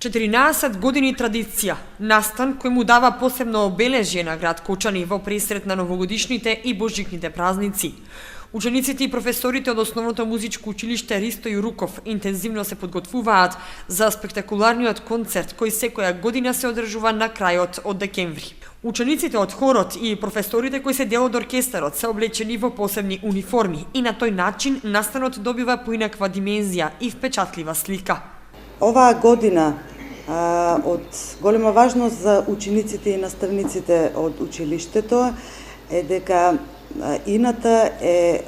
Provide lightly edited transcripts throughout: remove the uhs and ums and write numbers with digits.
14 години традиција, настан кој му дава посебно обележје на град Кочани во пресрет на новогодишните и божикните празници. Учениците и професорите од Основното музичко училиште Ристо Јуруков интензивно се подготвуваат за спектакуларниот концерт кој секоја година се одржува на крајот од декември. Учениците од хорот и професорите кои се дел од оркестарот се облечени во посебни униформи и на тој начин настанот добива поинаква димензија и впечатлива слика. Оваа година од голема важност за учениците и наставниците од училиштето е дека Ината е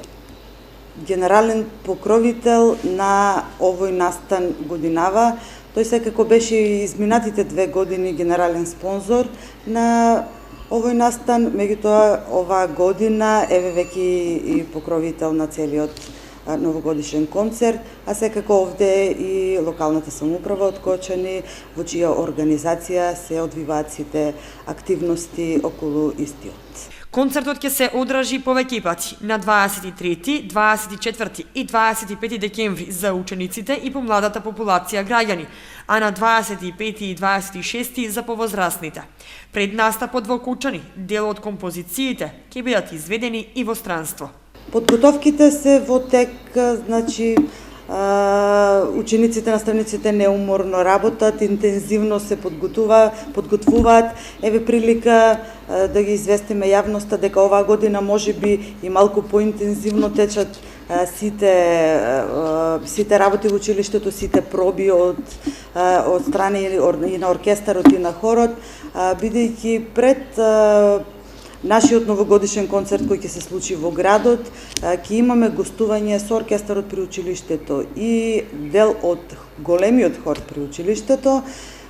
генерален покровител на овој настан годинава. Тој секако беше и изминатите 2 години генерален спонзор на овој настан, меѓутоа оваа година еве веќе и покровител на целиот новогодишен концерт, а секако овде и локалната самоуправа од Кочани, во чија организација се одвиваат сите активности околу истиот. Концертот ќе се одржи повеќе пати на 23, 24 и 25 декември за учениците и помладата популација граѓани, а на 25 и 26 за повозрастните. Пред настапот во Кочани, дел од композициите ќе бидат изведени и во странство. Подготовките се во тек, значи учениците, наставниците неуморно работат, интензивно се подготвуваат. Еве прилика да ги известиме јавноста дека оваа година можеби и малку поинтензивно течат сите работи во училиштето, сите проби од страна и на оркестарот и на хорот, бидејќи пред нашиот новогодишен концерт кој ќе се случи во градот, ќе имаме гостување со оркестарот при училиштето и дел од големиот хор при училиштето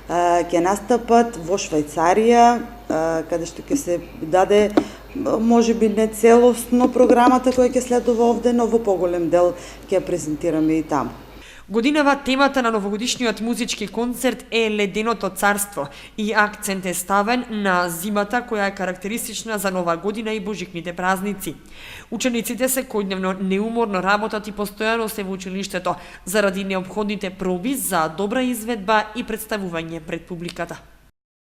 ќе настапат во Швајцарија, каде што ќе се даде можеби не целосно програмата која ќе следува овде, но во поголем дел ќе презентираме и таму. Годинава темата на новогодишниот музички концерт е Леденото царство и акцент е ставен на зимата која е карактеристична за Нова година и божикните празници. Учениците секојдневно неуморно работат и постојано се во училиштето заради неопходните проби за добра изведба и представување пред публиката.